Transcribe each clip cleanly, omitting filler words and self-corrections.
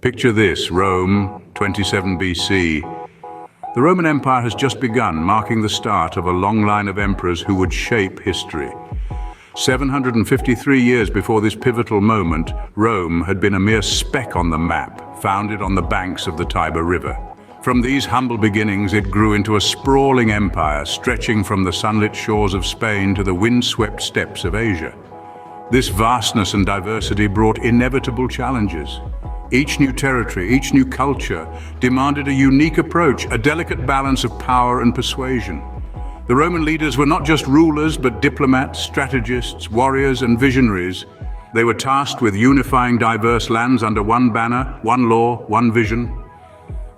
Picture this, Rome, 27 BC. The Roman Empire has just begun, marking the start of a long line of emperors who would shape history. 753 years before this pivotal moment, Rome had been a mere speck on the map, founded on the banks of the Tiber River. From these humble beginnings, it grew into a sprawling empire, stretching from the sunlit shores of Spain to the windswept steppes of Asia. This vastness and diversity brought inevitable challenges. Each new territory, each new culture, demanded a unique approach, a delicate balance of power and persuasion. The Roman leaders were not just rulers, but diplomats, strategists, warriors, and visionaries. They were tasked with unifying diverse lands under one banner, one law, one vision.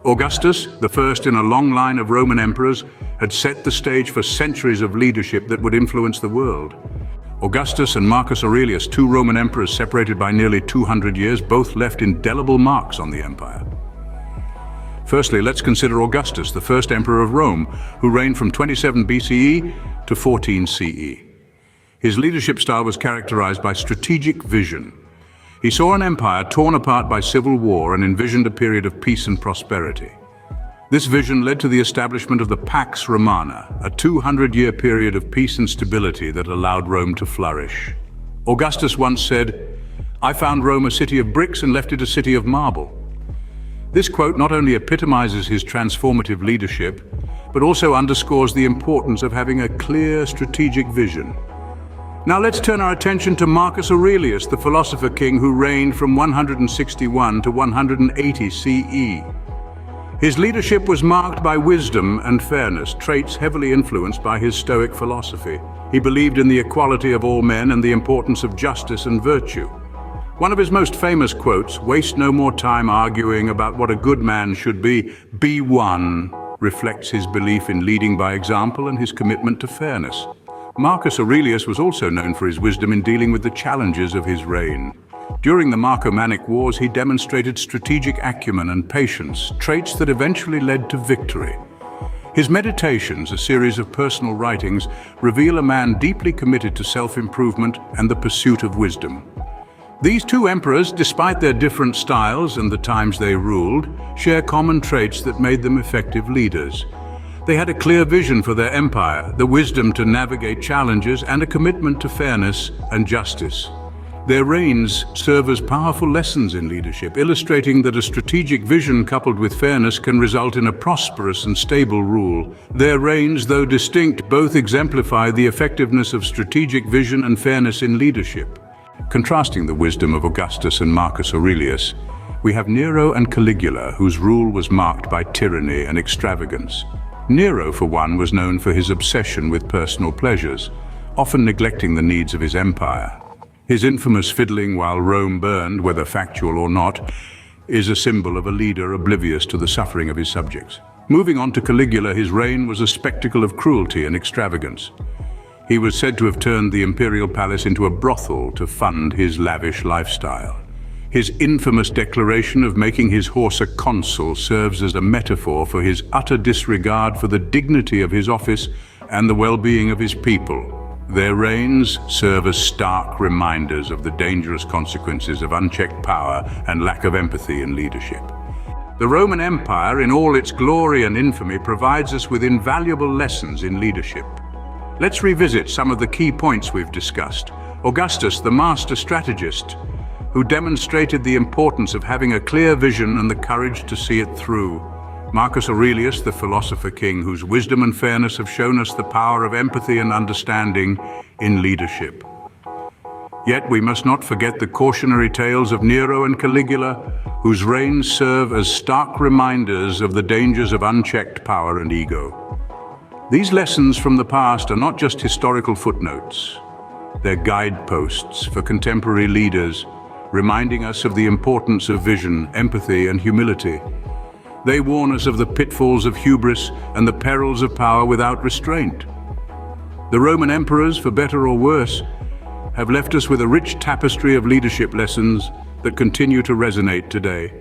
Augustus, the first in a long line of Roman emperors, had set the stage for centuries of leadership that would influence the world. Augustus and Marcus Aurelius, two Roman emperors separated by nearly 200 years, both left indelible marks on the empire. Firstly, let's consider Augustus, the first emperor of Rome, who reigned from 27 BCE to 14 CE. His leadership style was characterized by strategic vision. He saw an empire torn apart by civil war and envisioned a period of peace and prosperity. This vision led to the establishment of the Pax Romana, a 200-year period of peace and stability that allowed Rome to flourish. Augustus once said, "I found Rome a city of bricks and left it a city of marble." This quote not only epitomizes his transformative leadership, but also underscores the importance of having a clear strategic vision. Now let's turn our attention to Marcus Aurelius, the philosopher king who reigned from 161 to 180 CE. His leadership was marked by wisdom and fairness, traits heavily influenced by his Stoic philosophy. He believed in the equality of all men and the importance of justice and virtue. One of his most famous quotes, "Waste no more time arguing about what a good man should be one," reflects his belief in leading by example and his commitment to fairness. Marcus Aurelius was also known for his wisdom in dealing with the challenges of his reign. During the Marcomannic Wars, he demonstrated strategic acumen and patience, traits that eventually led to victory. His Meditations, a series of personal writings, reveal a man deeply committed to self-improvement and the pursuit of wisdom. These two emperors, despite their different styles and the times they ruled, share common traits that made them effective leaders. They had a clear vision for their empire, the wisdom to navigate challenges, and a commitment to fairness and justice. Their reigns serve as powerful lessons in leadership, illustrating that a strategic vision coupled with fairness can result in a prosperous and stable rule. Their reigns, though distinct, both exemplify the effectiveness of strategic vision and fairness in leadership. Contrasting the wisdom of Augustus and Marcus Aurelius, we have Nero and Caligula, whose rule was marked by tyranny and extravagance. Nero, for one, was known for his obsession with personal pleasures, often neglecting the needs of his empire. His infamous fiddling while Rome burned, whether factual or not, is a symbol of a leader oblivious to the suffering of his subjects. Moving on to Caligula, his reign was a spectacle of cruelty and extravagance. He was said to have turned the imperial palace into a brothel to fund his lavish lifestyle. His infamous declaration of making his horse a consul serves as a metaphor for his utter disregard for the dignity of his office and the well-being of his people. Their reigns serve as stark reminders of the dangerous consequences of unchecked power and lack of empathy in leadership. The Roman Empire, in all its glory and infamy, provides us with invaluable lessons in leadership. Let's revisit some of the key points we've discussed. Augustus, the master strategist, who demonstrated the importance of having a clear vision and the courage to see it through. Marcus Aurelius, the philosopher king, whose wisdom and fairness have shown us the power of empathy and understanding in leadership. Yet we must not forget the cautionary tales of Nero and Caligula, whose reigns serve as stark reminders of the dangers of unchecked power and ego. These lessons from the past are not just historical footnotes. They're guideposts for contemporary leaders, reminding us of the importance of vision, empathy, and humility. They warn us of the pitfalls of hubris and the perils of power without restraint. The Roman emperors, for better or worse, have left us with a rich tapestry of leadership lessons that continue to resonate today.